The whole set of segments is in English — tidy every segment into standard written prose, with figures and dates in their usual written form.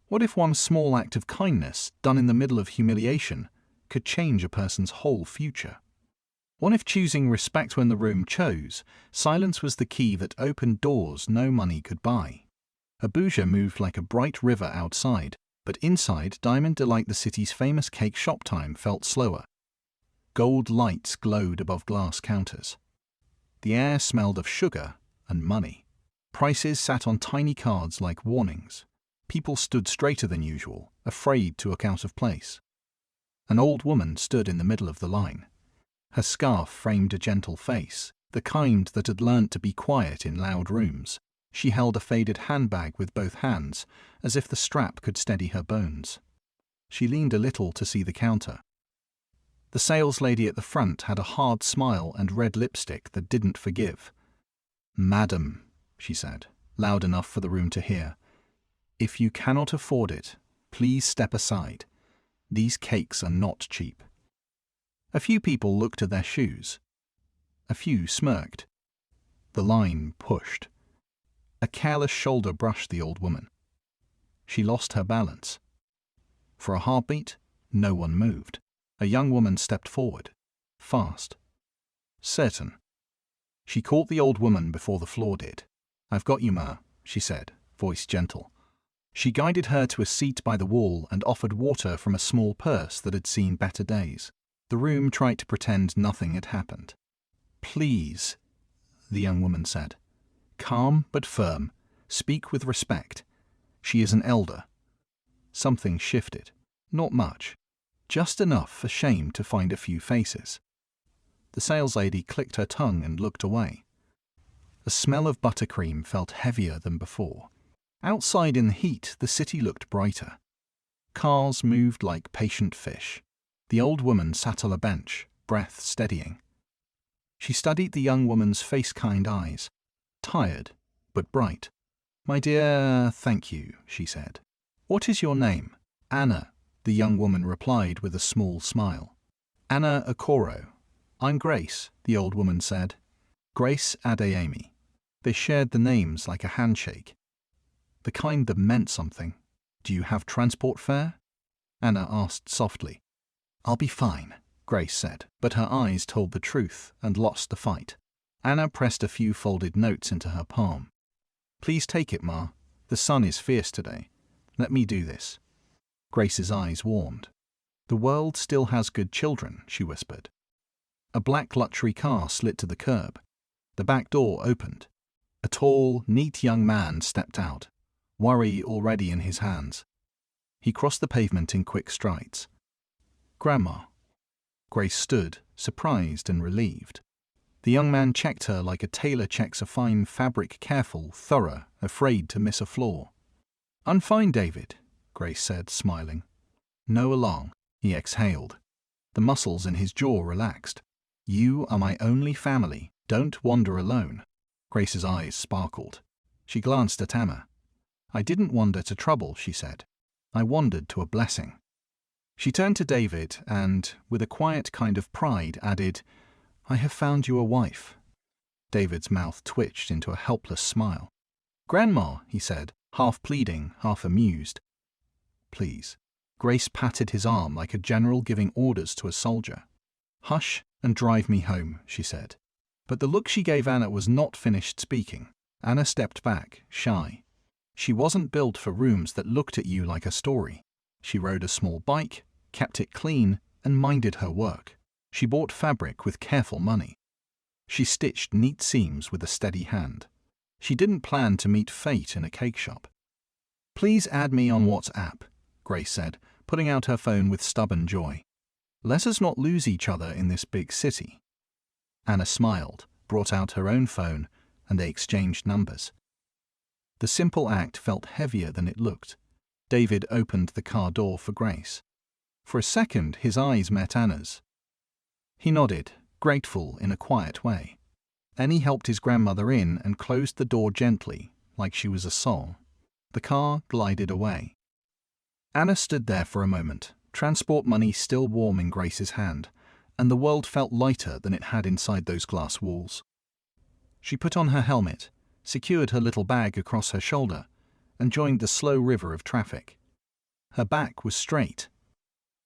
What if one small act of kindness, done in the middle of humiliation, could change a person's whole future? What if choosing respect when the room chose, silence was the key that opened doors no money could buy? Abuja moved like a bright river outside, but inside, Diamond Delight, the city's famous cake shop, time felt slower. Gold lights glowed above glass counters. The air smelled of sugar and money. Prices sat on tiny cards like warnings. People stood straighter than usual, afraid to look out of place. An old woman stood in the middle of the line. Her scarf framed a gentle face, the kind that had learnt to be quiet in loud rooms. She held a faded handbag with both hands, as if the strap could steady her bones. She leaned a little to see the counter. The saleslady at the front had a hard smile and red lipstick that didn't forgive. "Madam," she said, loud enough for the room to hear, "if you cannot afford it, please step aside. These cakes are not cheap." A few people looked at their shoes. A few smirked. The line pushed. A careless shoulder brushed the old woman. She lost her balance. For a heartbeat, no one moved. A young woman stepped forward. Fast. Certain. She caught the old woman before the floor did. "I've got you, ma," she said, voice gentle. She guided her to a seat by the wall and offered water from a small purse that had seen better days. The room tried to pretend nothing had happened. "Please," the young woman said. Calm but firm. "Speak with respect. She is an elder." Something shifted. Not much. Just enough for shame to find a few faces. The saleslady clicked her tongue and looked away. The smell of buttercream felt heavier than before. Outside in the heat, the city looked brighter. Cars moved like patient fish. The old woman sat on a bench, breath steadying. She studied the young woman's face-kind eyes. Tired, but bright. "My dear, thank you," she said. "What is your name?" "Anna," the young woman replied with a small smile. "Anna Okoro." "I'm Grace," the old woman said. "Grace Adeyemi." They shared the names like a handshake. The kind that meant something. "Do you have transport fare?" Anna asked softly. "I'll be fine," Grace said, but her eyes told the truth and lost the fight. Anna pressed a few folded notes into her palm. "Please take it, Ma. The sun is fierce today. Let me do this." Grace's eyes warmed. "The world still has good children," she whispered. A black luxury car slid to the curb. The back door opened. A tall, neat young man stepped out, worry already in his hands. He crossed the pavement in quick strides. "Grandma." Grace stood, surprised and relieved. The young man checked her like a tailor checks a fine fabric, careful, thorough, afraid to miss a flaw. "I'm fine, David," Grace said, smiling. "No alarm," he exhaled. The muscles in his jaw relaxed. "You are my only family. Don't wander alone." Grace's eyes sparkled. She glanced at Anna. "I didn't wander to trouble," she said. "I wandered to a blessing." She turned to David and, with a quiet kind of pride, added, "I have found you a wife." David's mouth twitched into a helpless smile. "Grandma," he said, half pleading, half amused. "Please." Grace patted his arm like a general giving orders to a soldier. "Hush and drive me home," she said. But the look she gave Anna was not finished speaking. Anna stepped back, shy. She wasn't built for rooms that looked at you like a story. She rode a small bike, kept it clean, and minded her work. She bought fabric with careful money. She stitched neat seams with a steady hand. She didn't plan to meet fate in a cake shop. "Please add me on WhatsApp," Grace said, putting out her phone with stubborn joy. "Let us not lose each other in this big city." Anna smiled, brought out her own phone, and they exchanged numbers. The simple act felt heavier than it looked. David opened the car door for Grace. For a second, his eyes met Anna's. He nodded, grateful in a quiet way. Then he helped his grandmother in and closed the door gently, like she was a soul. The car glided away. Anna stood there for a moment, transport money still warm in Grace's hand, and the world felt lighter than it had inside those glass walls. She put on her helmet, secured her little bag across her shoulder, and joined the slow river of traffic. Her back was straight.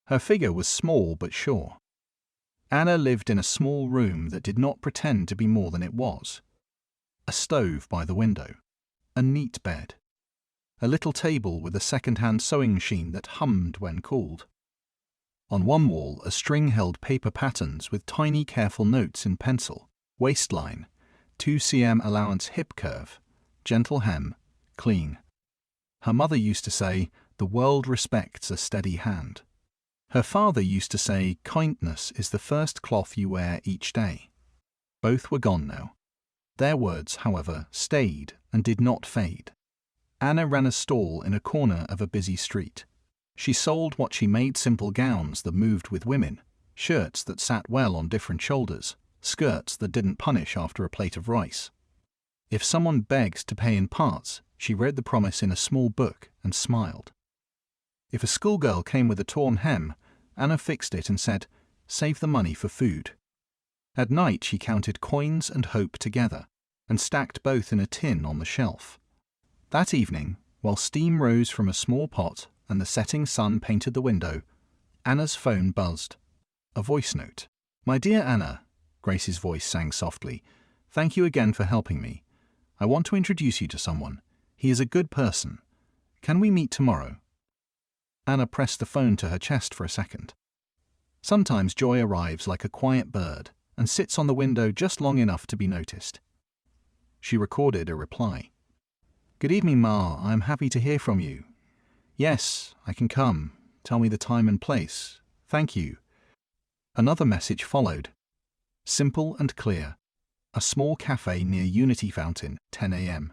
Her figure was small but sure. Anna lived in a small room that did not pretend to be more than it was. A stove by the window, a neat bed, a little table with a second-hand sewing machine that hummed when called. On one wall, a string held paper patterns with tiny careful notes in pencil: waistline, 2 cm allowance hip curve, gentle hem, clean. Her mother used to say, "The world respects a steady hand." Her father used to say, "Kindness is the first cloth you wear each day." Both were gone now. Their words, however, stayed and did not fade. Anna ran a stall in a corner of a busy street. She sold what she made: simple gowns that moved with women, shirts that sat well on different shoulders, skirts that didn't punish after a plate of rice. If someone begged to pay in parts, she read the promise in a small book and smiled. If a schoolgirl came with a torn hem, Anna fixed it and said, "Save the money for food." At night she counted coins and hope together, and stacked both in a tin on the shelf. That evening, while steam rose from a small pot and the setting sun painted the window, Anna's phone buzzed. A voice note. "My dear Anna," Grace's voice sang softly, "thank you again for helping me. I want to introduce you to someone. He is a good person. Can we meet tomorrow?" Anna pressed the phone to her chest for a second. Sometimes joy arrives like a quiet bird and sits on the window just long enough to be noticed. She recorded a reply. "Good evening, Ma. I am happy to hear from you. Yes, I can come. Tell me the time and place. Thank you." Another message followed. Simple and clear. A small cafe near Unity Fountain, 10 a.m.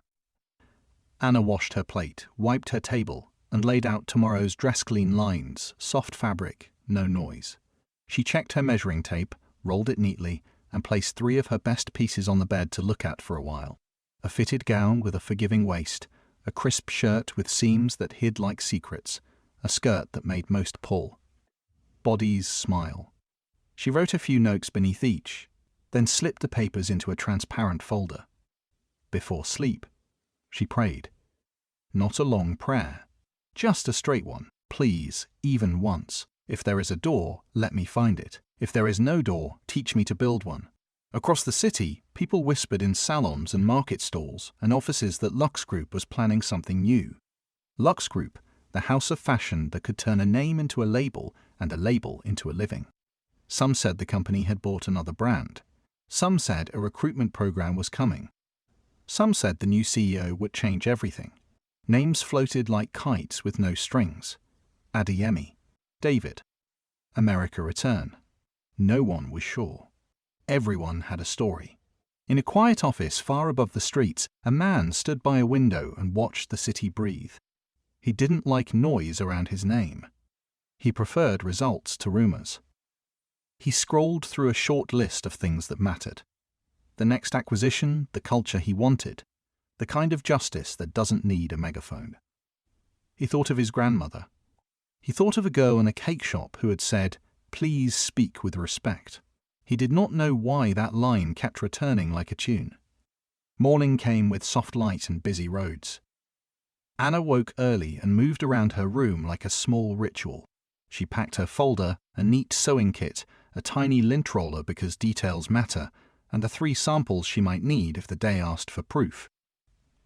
Anna washed her plate, wiped her table, and laid out tomorrow's dress-clean lines: soft fabric, no noise. She checked her measuring tape, rolled it neatly, and placed 3 of her best pieces on the bed to look at for a while. A fitted gown with a forgiving waist, a crisp shirt with seams that hid like secrets, a skirt that made most pull. Bodies smile. She wrote a few notes beneath each, then slipped the papers into a transparent folder. Before sleep, she prayed. Not a long prayer, just a straight one. "Please, even once. If there is a door, let me find it. If there is no door, teach me to build one." Across the city, people whispered in salons and market stalls and offices that Lux Group was planning something new. Lux Group, the house of fashion that could turn a name into a label and a label into a living. Some said the company had bought another brand. Some said a recruitment program was coming. Some said the new CEO would change everything. Names floated like kites with no strings. Adeyemi, David, America Return. No one was sure. Everyone had a story. In a quiet office far above the streets, a man stood by a window and watched the city breathe. He didn't like noise around his name. He preferred results to rumors. He scrolled through a short list of things that mattered. The next acquisition, the culture he wanted, the kind of justice that doesn't need a megaphone. He thought of his grandmother. He thought of a girl in a cake shop who had said, "Please speak with respect." He did not know why that line kept returning like a tune. Morning came with soft light and busy roads. Anna woke early and moved around her room like a small ritual. She packed her folder, a neat sewing kit, a tiny lint roller because details matter, and the 3 samples she might need if the day asked for proof.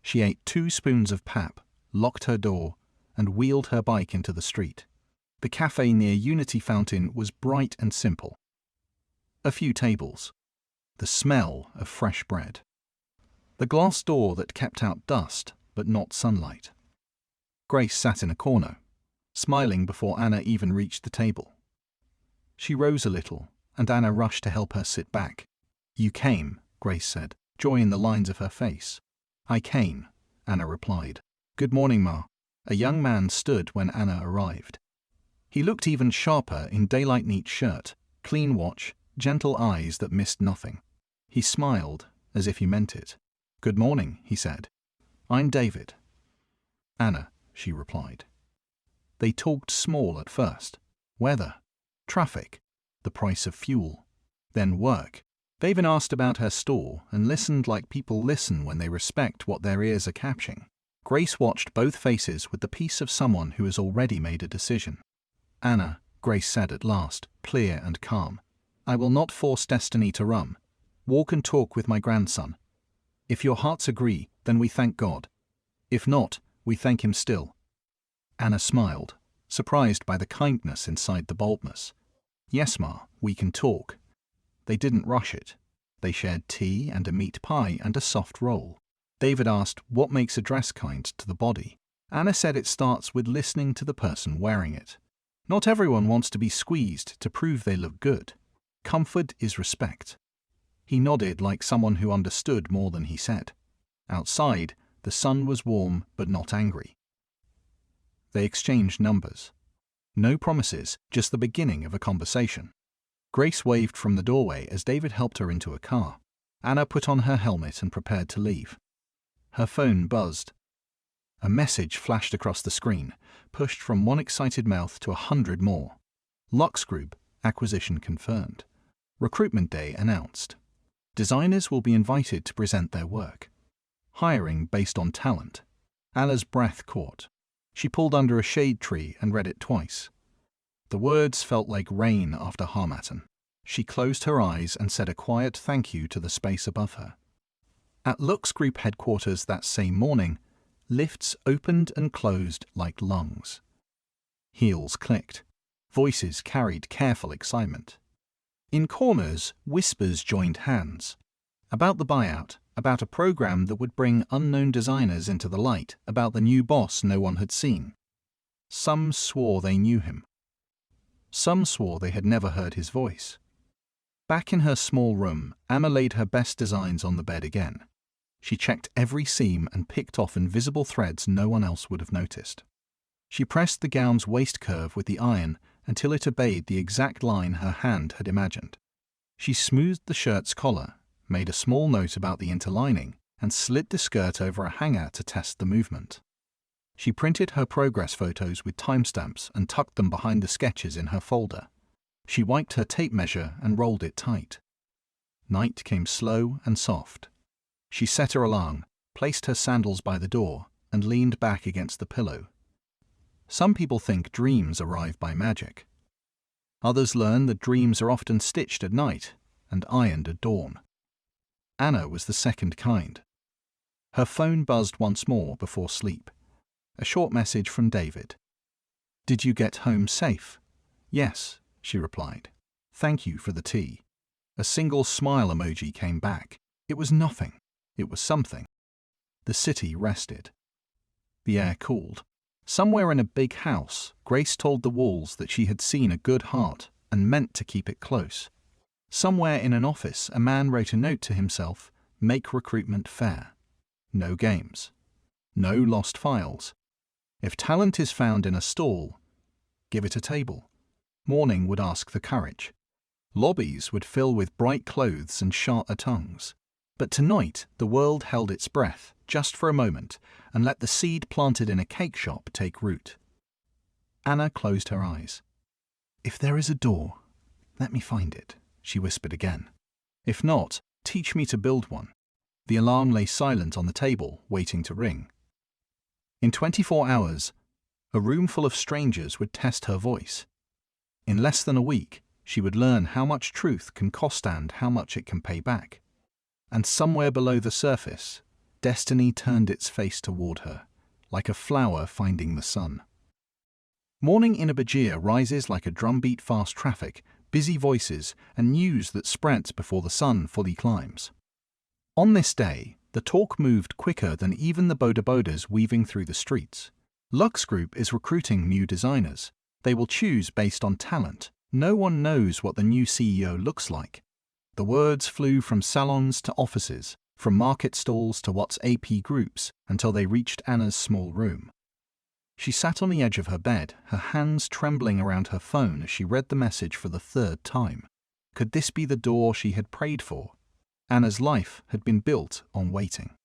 She ate 2 spoons of pap, locked her door, and wheeled her bike into the street. The cafe near Unity Fountain was bright and simple. A few tables. The smell of fresh bread. The glass door that kept out dust, but not sunlight. Grace sat in a corner, smiling before Anna even reached the table. She rose a little, and Anna rushed to help her sit back. "You came," Grace said, joy in the lines of her face. "I came," Anna replied. "Good morning, Ma." A young man stood when Anna arrived. He looked even sharper in daylight neat shirt, clean watch, gentle eyes that missed nothing. He smiled, as if he meant it. "Good morning," he said. "I'm David." "Anna," she replied. They talked small at first. Weather, traffic, the price of fuel, then work. They even asked about her store and listened like people listen when they respect what their ears are catching. Grace watched both faces with the peace of someone who has already made a decision. "Anna," Grace said at last, clear and calm, "I will not force destiny to run. Walk and talk with my grandson. If your hearts agree, then we thank God. If not, we thank him still." Anna smiled, surprised by the kindness inside the boldness. "Yes, Ma, we can talk." They didn't rush it. They shared tea and a meat pie and a soft roll. David asked what makes a dress kind to the body. Anna said it starts with listening to the person wearing it. Not everyone wants to be squeezed to prove they look good. Comfort is respect. He nodded like someone who understood more than he said. Outside, the sun was warm but not angry. They exchanged numbers. No promises, just the beginning of a conversation. Grace waved from the doorway as David helped her into a car. Anna put on her helmet and prepared to leave. Her phone buzzed. A message flashed across the screen, pushed from one excited mouth to 100 more. Lux Group, acquisition confirmed. Recruitment day announced. Designers will be invited to present their work. Hiring based on talent. Anna's breath caught. She pulled under a shade tree and read it twice. The words felt like rain after Harmattan. She closed her eyes and said a quiet thank you to the space above her. At Lux Group headquarters that same morning, lifts opened and closed like lungs. Heels clicked. Voices carried careful excitement. In corners, whispers joined hands. About the buyout, about a program that would bring unknown designers into the light, about the new boss no one had seen. Some swore they knew him. Some swore they had never heard his voice. Back in her small room, Anna laid her best designs on the bed again. She checked every seam and picked off invisible threads no one else would have noticed. She pressed the gown's waist curve with the iron until it obeyed the exact line her hand had imagined. She smoothed the shirt's collar, made a small note about the interlining, and slid the skirt over a hanger to test the movement. She printed her progress photos with timestamps and tucked them behind the sketches in her folder. She wiped her tape measure and rolled it tight. Night came slow and soft. She set her alarm, placed her sandals by the door, and leaned back against the pillow. Some people think dreams arrive by magic. Others learn that dreams are often stitched at night and ironed at dawn. Anna was the second kind. Her phone buzzed once more before sleep. A short message from David. "Did you get home safe?" "Yes," she replied. "Thank you for the tea." A single smile emoji came back. It was nothing. It was something. The city rested. The air cooled. Somewhere in a big house, Grace told the walls that she had seen a good heart and meant to keep it close. Somewhere in an office, a man wrote a note to himself, "Make recruitment fair. No games. No lost files. If talent is found in a stall, give it a table." Morning would ask the courage. Lobbies would fill with bright clothes and sharper tongues. But tonight the world held its breath, just for a moment, and let the seed planted in a cake shop take root. Anna closed her eyes. "If there is a door, let me find it," she whispered again. "If not, teach me to build one." The alarm lay silent on the table, waiting to ring. In 24 hours, a room full of strangers would test her voice. In less than a week, she would learn how much truth can cost and how much it can pay back. And somewhere below the surface, destiny turned its face toward her, like a flower finding the sun. Morning in Abajir rises like a drumbeat fast traffic, busy voices, and news that spreads before the sun fully climbs. On this day, the talk moved quicker than even the boda-bodas weaving through the streets. Lux Group is recruiting new designers. They will choose based on talent. No one knows what the new CEO looks like. The words flew from salons to offices, from market stalls to WhatsApp groups, until they reached Anna's small room. She sat on the edge of her bed, her hands trembling around her phone as she read the message for the third time. Could this be the door she had prayed for? Anna's life had been built on waiting.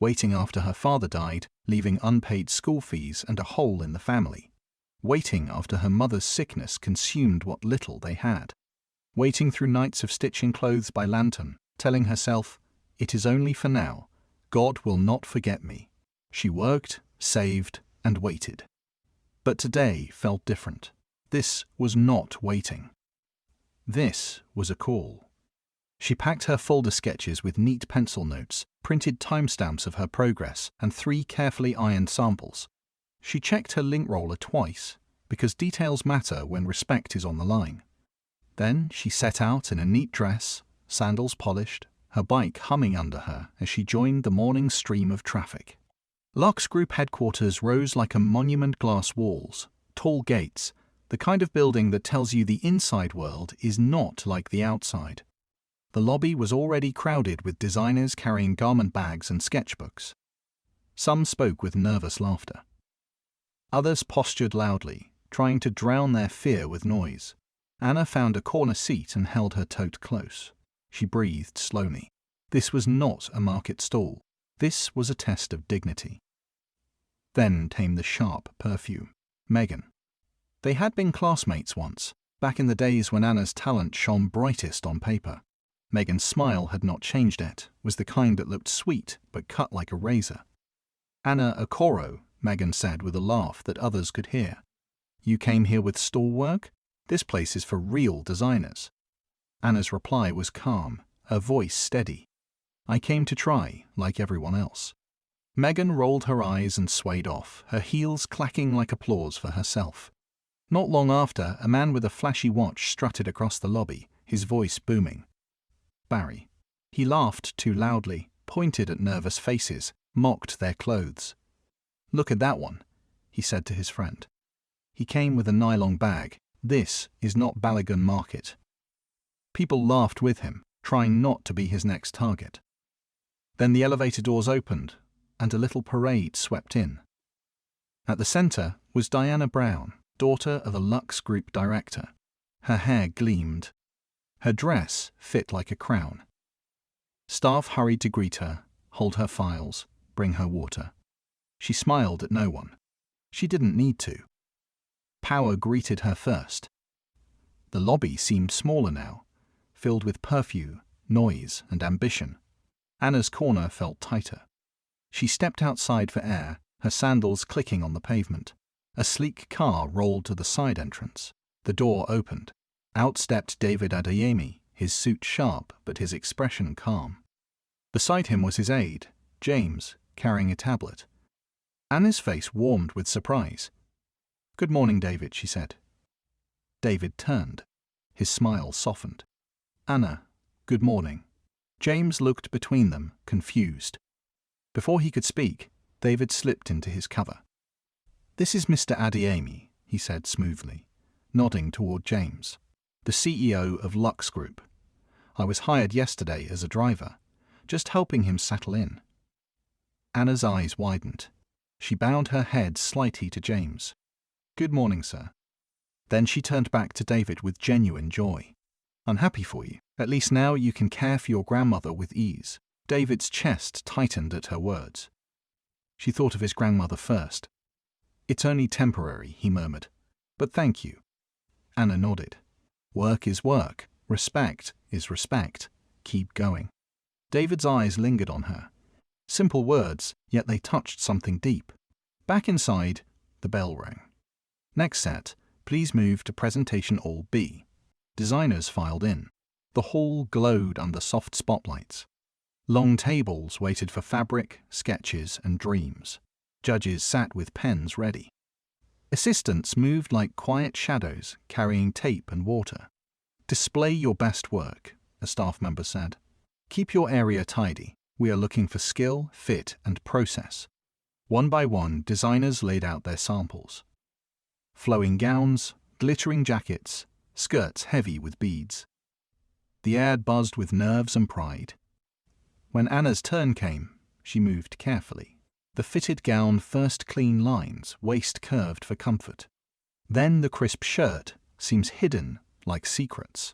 Waiting after her father died, leaving unpaid school fees and a hole in the family. Waiting after her mother's sickness consumed what little they had. Waiting through nights of stitching clothes by lantern, telling herself, "It is only for now. God will not forget me." She worked saved, and waited. But today felt different. This was not waiting. This was a call. She packed her folder sketches with neat pencil notes, printed timestamps of her progress, and 3 carefully ironed samples. She checked her link roller twice, because details matter when respect is on the line. Then she set out in a neat dress, sandals polished, her bike humming under her as she joined the morning stream of traffic. Lux Group headquarters rose like a monument, glass walls, tall gates, the kind of building that tells you the inside world is not like the outside. The lobby was already crowded with designers carrying garment bags and sketchbooks. Some spoke with nervous laughter. Others postured loudly, trying to drown their fear with noise. Anna found a corner seat and held her tote close. She breathed slowly. This was not a market stall. This was a test of dignity. Then came the sharp perfume. Megan. They had been classmates once, back in the days when Anna's talent shone brightest on paper. Megan's smile had not changed yet, was the kind that looked sweet but cut like a razor. Anna Okoro, Megan said with a laugh that others could hear. You came here with stall work? This place is for real designers. Anna's reply was calm, her voice steady. I came to try, like everyone else. Megan rolled her eyes and swayed off, her heels clacking like applause for herself. Not long after, a man with a flashy watch strutted across the lobby, his voice booming. Barry. He laughed too loudly, pointed at nervous faces, mocked their clothes. Look at that one, he said to his friend. He came with a nylon bag. This is not Balagan Market. People laughed with him, trying not to be his next target. Then the elevator doors opened, and a little parade swept in. At the center was Diana Brown, daughter of a Lux Group director. Her hair gleamed. Her dress fit like a crown. Staff hurried to greet her, hold her files, bring her water. She smiled at no one. She didn't need to. Power greeted her first. The lobby seemed smaller now, filled with perfume, noise, and ambition. Anna's corner felt tighter. She stepped outside for air, her sandals clicking on the pavement. A sleek car rolled to the side entrance. The door opened. Out stepped David Adeyemi, his suit sharp but his expression calm. Beside him was his aide, James, carrying a tablet. Anna's face warmed with surprise. Good morning, David, she said. David turned. His smile softened. Anna, good morning. James looked between them, confused. Before he could speak, David slipped into his cover. This is Mr. Adeyemi, he said smoothly, nodding toward James, the CEO of Lux Group. I was hired yesterday as a driver, just helping him settle in. Anna's eyes widened. She bowed her head slightly to James. Good morning, sir. Then she turned back to David with genuine joy. I'm happy for you. At least now you can care for your grandmother with ease. David's chest tightened at her words. She thought of his grandmother first. It's only temporary, he murmured. But thank you. Anna nodded. Work is work. Respect is respect. Keep going. David's eyes lingered on her. Simple words, yet they touched something deep. Back inside, the bell rang. Next set, please move to Presentation Hall B. Designers filed in. The hall glowed under soft spotlights. Long tables waited for fabric, sketches, and dreams. Judges sat with pens ready. Assistants moved like quiet shadows, carrying tape and water. Display your best work, a staff member said. Keep your area tidy. We are looking for skill, fit, and process. One by one, designers laid out their samples. Flowing gowns, glittering jackets, skirts heavy with beads. The air buzzed with nerves and pride. When Anna's turn came, she moved carefully. The fitted gown first clean lines, waist curved for comfort. Then the crisp shirt seems hidden like secrets.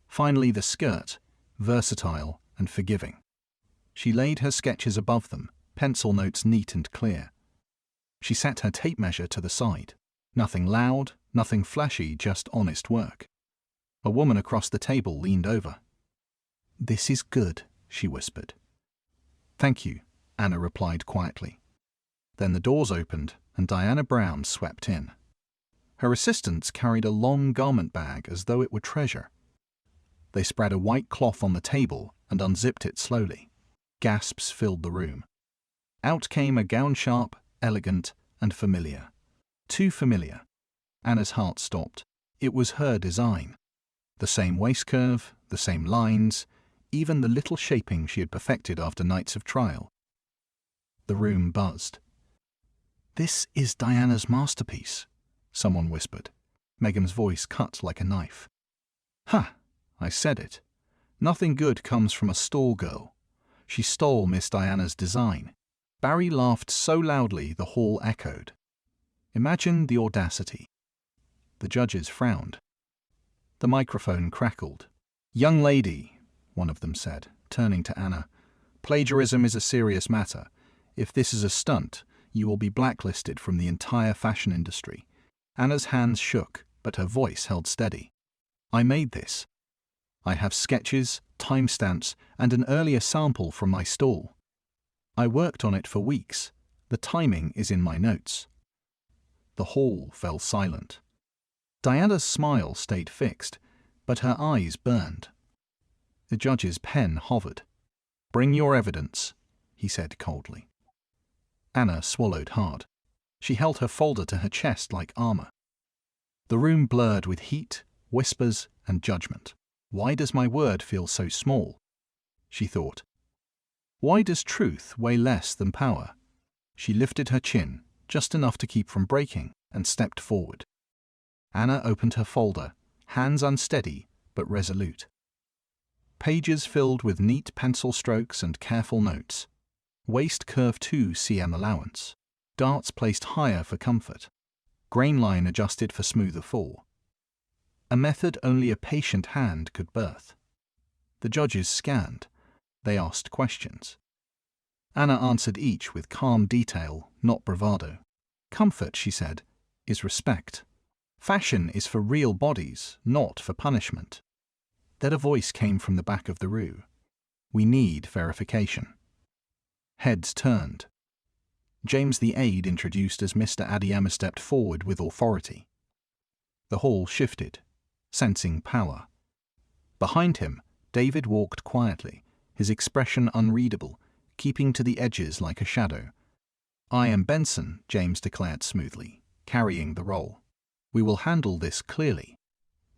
Finally the skirt, versatile and forgiving. She laid her sketches above them, pencil notes neat and clear. She set her tape measure to the side. Nothing loud, nothing flashy, just honest work. A woman across the table leaned over. This is good, she whispered. Thank you, Anna replied quietly. Then the doors opened and Diana Brown swept in. Her assistants carried a long garment bag as though it were treasure. They spread a white cloth on the table and unzipped it slowly. Gasps filled the room. Out came a gown sharp, elegant, and familiar. Too familiar. Anna's heart stopped. It was her design. The same waist curve, the same lines, even the little shaping she had perfected after nights of trial. The room buzzed. "This is Diana's masterpiece," someone whispered. Megan's voice cut like a knife. "Ha! I said it. Nothing good comes from a stall girl. She stole Miss Diana's design." Barry laughed so loudly the hall echoed. Imagine the audacity. The judges frowned. The microphone crackled. "Young lady," one of them said, turning to Anna, "plagiarism is a serious matter. If this is a stunt, you will be blacklisted from the entire fashion industry." Anna's hands shook, but her voice held steady. "I made this. I have sketches, timestamps, and an earlier sample from my stall. I worked on it for weeks. The timing is in my notes." The hall fell silent. Diana's smile stayed fixed, but her eyes burned. The judge's pen hovered. "Bring your evidence," he said coldly. Anna swallowed hard. She held her folder to her chest like armor. The room blurred with heat, whispers, and judgment. "Why does my word feel so small?" she thought. "Why does truth weigh less than power?" She lifted her chin, just enough to keep from breaking, and stepped forward. Anna opened her folder, hands unsteady but resolute. Pages filled with neat pencil strokes and careful notes. Waist curve 2 cm allowance. Darts placed higher for comfort. Grain line adjusted for smoother fall. A method only a patient hand could birth. The judges scanned. They asked questions. Anna answered each with calm detail, not bravado. "Comfort," she said, "is respect. Fashion is for real bodies, not for punishment." Then a voice came from the back of the room. "We need verification." Heads turned. James the aide, introduced as Mr. Adiyama, stepped forward with authority. The hall shifted, sensing power. Behind him, David walked quietly, his expression unreadable, keeping to the edges like a shadow. "I am Benson," James declared smoothly, carrying the roll. "We will handle this clearly.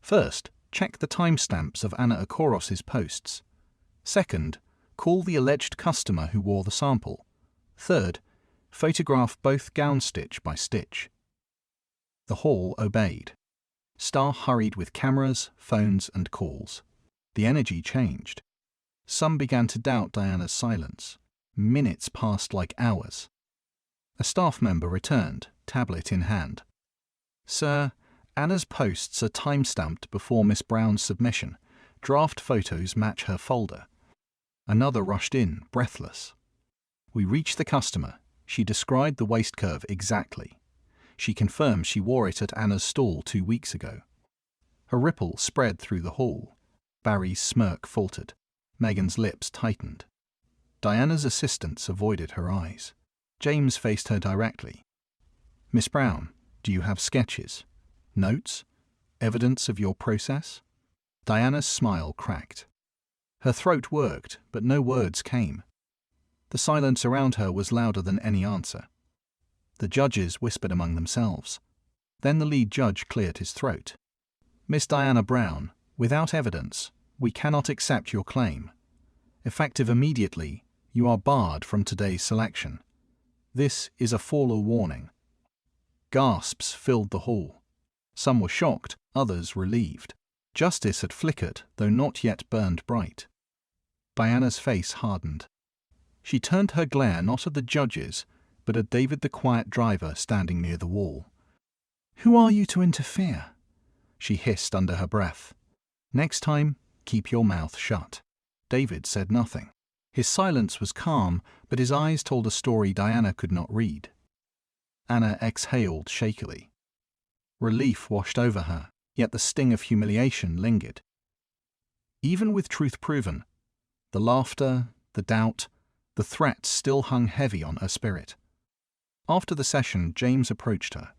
First, check the timestamps of Anna Okoros's posts. Second, call the alleged customer who wore the sample. Third, photograph both gowns stitch by stitch." The hall obeyed. Staff hurried with cameras, phones, and calls. The energy changed. Some began to doubt Diana's silence. Minutes passed like hours. A staff member returned, tablet in hand. "Sir, Anna's posts are time-stamped before Miss Brown's submission. Draft photos match her folder." Another rushed in, breathless. "We reached the customer. She described the waist curve exactly. She confirmed she wore it at Anna's stall 2 weeks ago." A ripple spread through the hall. Barry's smirk faltered. Megan's lips tightened. Diana's assistants avoided her eyes. James faced her directly. "Miss Brown, do you have sketches? Notes? Evidence of your process?" Diana's smile cracked. Her throat worked, but no words came. The silence around her was louder than any answer. The judges whispered among themselves. Then the lead judge cleared his throat. "Miss Diana Brown, without evidence, we cannot accept your claim. Effective immediately, you are barred from today's selection. This is a formal warning." Gasps filled the hall. Some were shocked, others relieved. Justice had flickered, though not yet burned bright. Diana's face hardened. She turned her glare not at the judges, but at David the quiet driver standing near the wall. "Who are you to interfere?" she hissed under her breath. "Next time, keep your mouth shut." David said nothing. His silence was calm, but his eyes told a story Diana could not read. Anna exhaled shakily. Relief washed over her, yet the sting of humiliation lingered. Even with truth proven, the laughter, the doubt, the threats still hung heavy on her spirit. After the session, James approached her.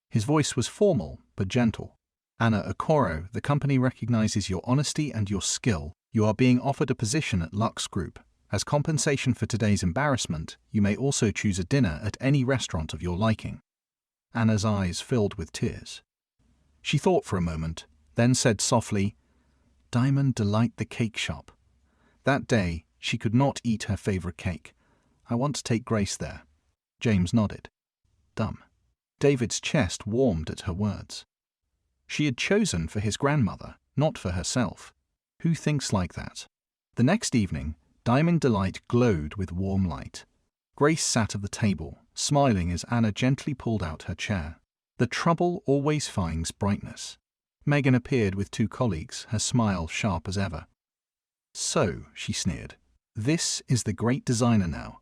His voice was formal but gentle. "Anna Okoro, the company recognizes your honesty and your skill. You are being offered a position at Lux Group. As compensation for today's embarrassment, you may also choose a dinner at any restaurant of your liking." Anna's eyes filled with tears. She thought for a moment, then said softly, "Diamond Delight, the cake shop." That day, she could not eat her favorite cake. "I want to take Grace there." James nodded. Dumb. David's chest warmed at her words. She had chosen for his grandmother, not for herself. Who thinks like that? The next evening, Diamond Delight glowed with warm light. Grace sat at the table, smiling as Anna gently pulled out her chair. The trouble always finds brightness. Megan appeared with 2 colleagues, her smile sharp as ever. "So," she sneered, "this is the great designer now."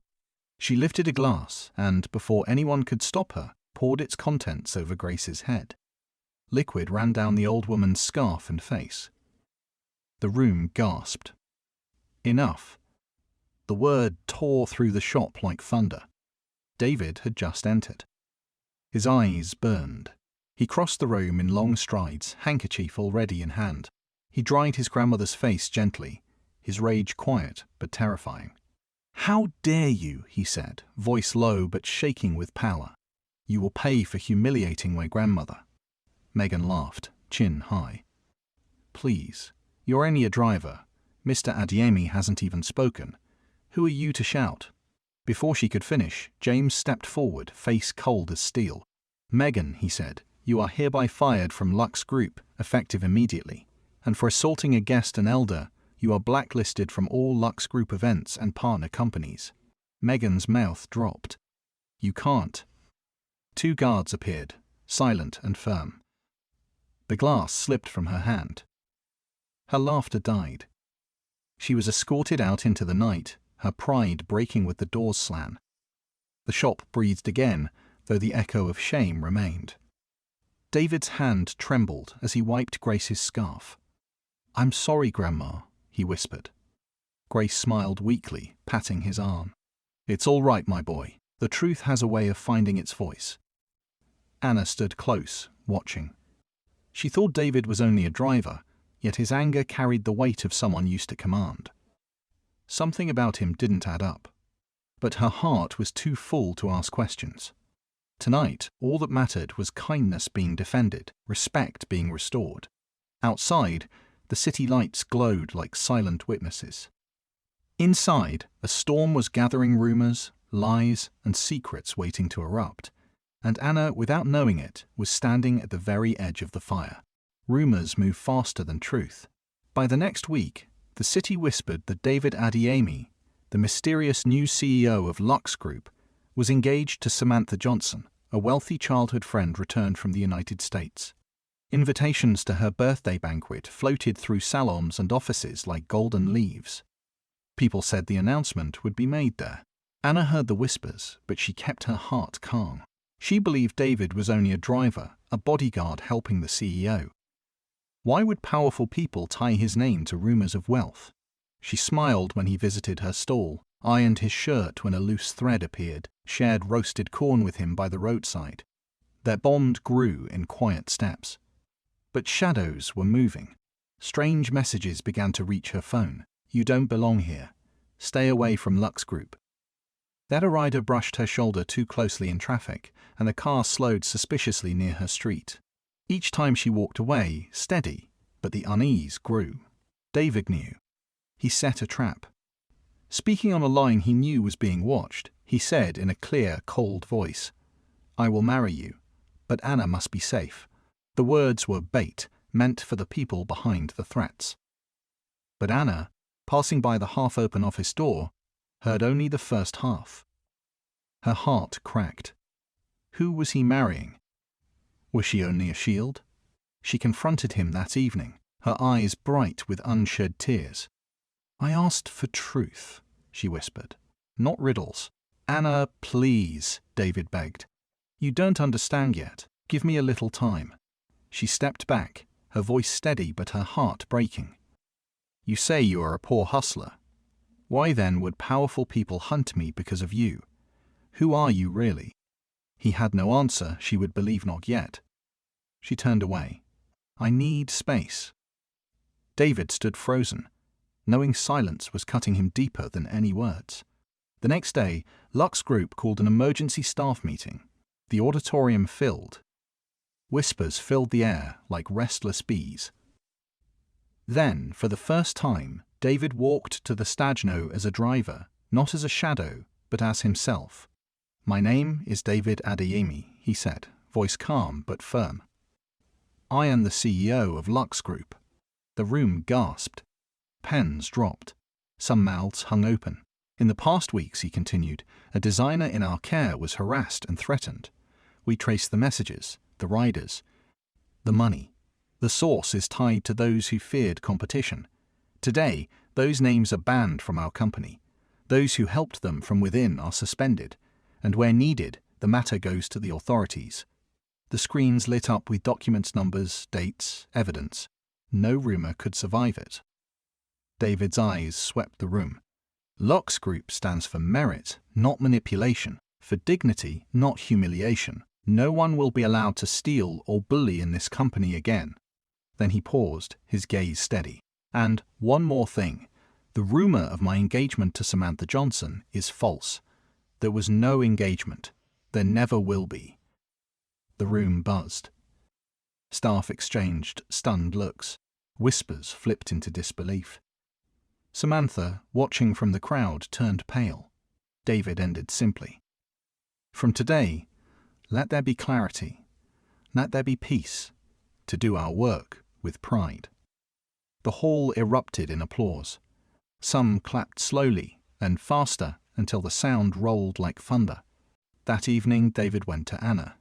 She lifted a glass and, before anyone could stop her, poured its contents over Grace's head. Liquid ran down the old woman's scarf and face. The room gasped. Enough. The word tore through the shop like thunder. David had just entered. His eyes burned. He crossed the room in long strides, handkerchief already in hand. He dried his grandmother's face gently, his rage quiet but terrifying. "How dare you," he said, voice low but shaking with power. "You will pay for humiliating my grandmother." Megan laughed, chin high. "Please, you're only a driver. Mr. Adiemi hasn't even spoken. Who are you to shout?" Before she could finish, James stepped forward, face cold as steel. "Megan," he said, "you are hereby fired from Lux Group, effective immediately. And for assaulting a guest and elder, you are blacklisted from all Lux Group events and partner companies." Megan's mouth dropped. "You can't." 2 guards appeared, silent and firm. The glass slipped from her hand. Her laughter died. She was escorted out into the night, her pride breaking with the doors slam. The shop breathed again, though the echo of shame remained. David's hand trembled as he wiped Grace's scarf. "I'm sorry, Grandma," he whispered. Grace smiled weakly, patting his arm. "It's all right, my boy. The truth has a way of finding its voice." Anna stood close, watching. She thought David was only a driver, yet his anger carried the weight of someone used to command. Something about him didn't add up. But her heart was too full to ask questions. Tonight, all that mattered was kindness being defended, respect being restored. Outside, the city lights glowed like silent witnesses. Inside, a storm was gathering rumors, lies, and secrets waiting to erupt. And Anna, without knowing it, was standing at the very edge of the fire. Rumors move faster than truth. By the next week, the city whispered that David Adiemi, the mysterious new CEO of Lux Group, was engaged to Samantha Johnson, a wealthy childhood friend returned from the United States. Invitations to her birthday banquet floated through salons and offices like golden leaves. People said the announcement would be made there. Anna heard the whispers, but she kept her heart calm. She believed David was only a driver, a bodyguard helping the CEO. Why would powerful people tie his name to rumors of wealth? She smiled when he visited her stall, ironed his shirt when a loose thread appeared, shared roasted corn with him by the roadside. Their bond grew in quiet steps. But shadows were moving. Strange messages began to reach her phone. "You don't belong here. Stay away from Lux Group." Then a rider brushed her shoulder too closely in traffic, and the car slowed suspiciously near her street. Each time she walked away, steady, but the unease grew. David knew. He set a trap. Speaking on a line he knew was being watched, he said in a clear, cold voice, "I will marry you, but Anna must be safe." The words were bait, meant for the people behind the threats. But Anna, passing by the half-open office door, heard only the first half. Her heart cracked. Who was he marrying? Was she only a shield? She confronted him that evening, her eyes bright with unshed tears. "I asked for truth," she whispered, "not riddles." "Anna, please," David begged. "You don't understand yet. Give me a little time." She stepped back, her voice steady but her heart breaking. "You say you are a poor hustler. Why then would powerful people hunt me because of you? Who are you really?" He had no answer she would believe not yet. She turned away. I need space. David stood frozen, knowing silence was cutting him deeper than any words. The next day, Lux Group called an emergency staff meeting. The auditorium filled. Whispers filled the air like restless bees. Then, for the first time, David walked to the Stagno as a driver, not as a shadow, but as himself. "My name is David Adeyemi," he said, voice calm but firm. "I am the CEO of Lux Group." The room gasped. Pens dropped. Some mouths hung open. "In the past weeks," he continued, "a designer in our care was harassed and threatened. We traced the messages, the riders, the money. The source is tied to those who feared competition. Today, those names are banned from our company. Those who helped them from within are suspended, and where needed, the matter goes to the authorities." The screens lit up with documents, numbers, dates, evidence. No rumor could survive it. David's eyes swept the room. Lux Group stands for merit, not manipulation, for dignity, not humiliation. No one will be allowed to steal or bully in this company again. Then he paused, his gaze steady. "And one more thing. The rumor of my engagement to Samantha Johnson is false. There was no engagement. There never will be." The room buzzed. Staff exchanged stunned looks. Whispers flipped into disbelief. Samantha, watching from the crowd, turned pale. David ended simply. "From today, let there be clarity. Let there be peace. To do our work with pride." The hall erupted in applause. Some clapped slowly and faster until the sound rolled like thunder. That evening, David went to Anna.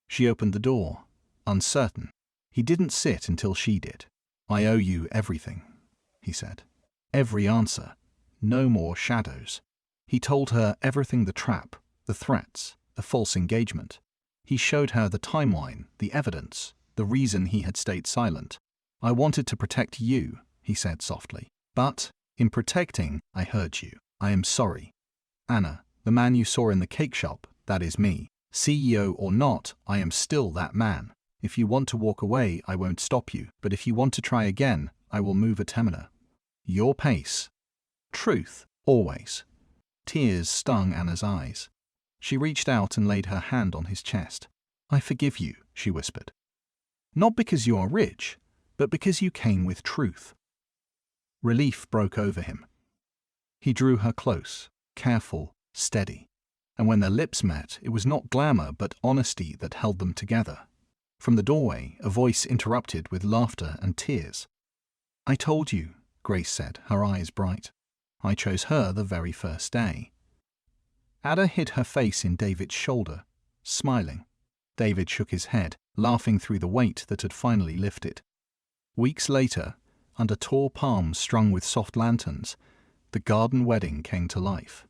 She opened the door, uncertain. He didn't sit until she did. "I owe you everything," he said. "Every answer. No more shadows." He told her everything: the trap, the threats, the false engagement. He showed her the timeline, the evidence, the reason he had stayed silent. "I wanted to protect you," he said softly. "But, in protecting, I hurt you. I am sorry. Anna, the man you saw in the cake shop, that is me. CEO or not, I am still that man. If you want to walk away, I won't stop you. But if you want to try again, I will move a temina. Your pace. Truth, always." Tears stung Anna's eyes. She reached out and laid her hand on his chest. "I forgive you," she whispered. "Not because you are rich, but because you came with truth." Relief broke over him. He drew her close, careful, steady. And when their lips met, it was not glamour but honesty that held them together. From the doorway, a voice interrupted with laughter and tears. "I told you," Grace said, her eyes bright. "I chose her the very first day." Ada hid her face in David's shoulder, smiling. David shook his head, laughing through the weight that had finally lifted. Weeks later, under tall palms strung with soft lanterns, the garden wedding came to life.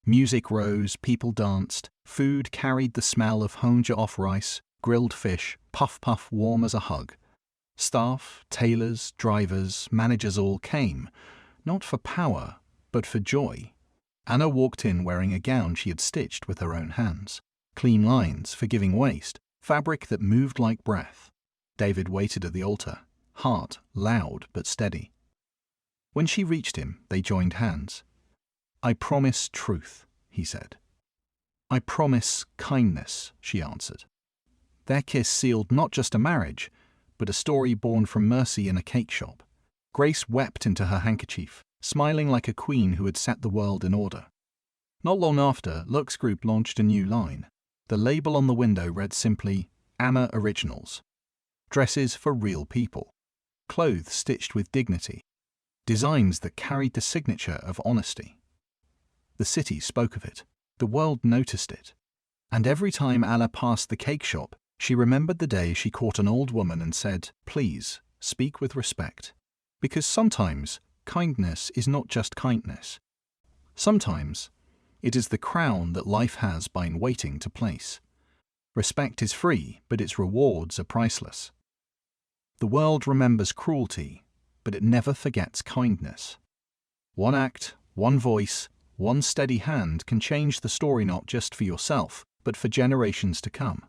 Music rose, people danced, food carried the smell of honja off rice, grilled fish, puff-puff warm as a hug. Staff, tailors, drivers, managers all came, not for power, but for joy. Anna walked in wearing a gown she had stitched with her own hands. Clean lines, forgiving waist, fabric that moved like breath. David waited at the altar, heart loud but steady. When she reached him, they joined hands. "I promise truth," he said. "I promise kindness," she answered. Their kiss sealed not just a marriage, but a story born from mercy in a cake shop. Grace wept into her handkerchief, smiling like a queen who had set the world in order. Not long after, Lux Group launched a new line. The label on the window read simply, "Anna Originals." Dresses for real people. Clothes stitched with dignity. Designs that carried the signature of honesty. The city spoke of it. The world noticed it. And every time Anna passed the cake shop, she remembered the day she caught an old woman and said, "Please, speak with respect." Because sometimes, kindness is not just kindness. Sometimes, it is the crown that life has been waiting to place. Respect is free, but its rewards are priceless. The world remembers cruelty, but it never forgets kindness. One act, one voice, one steady hand can change the story not just for yourself, but for generations to come.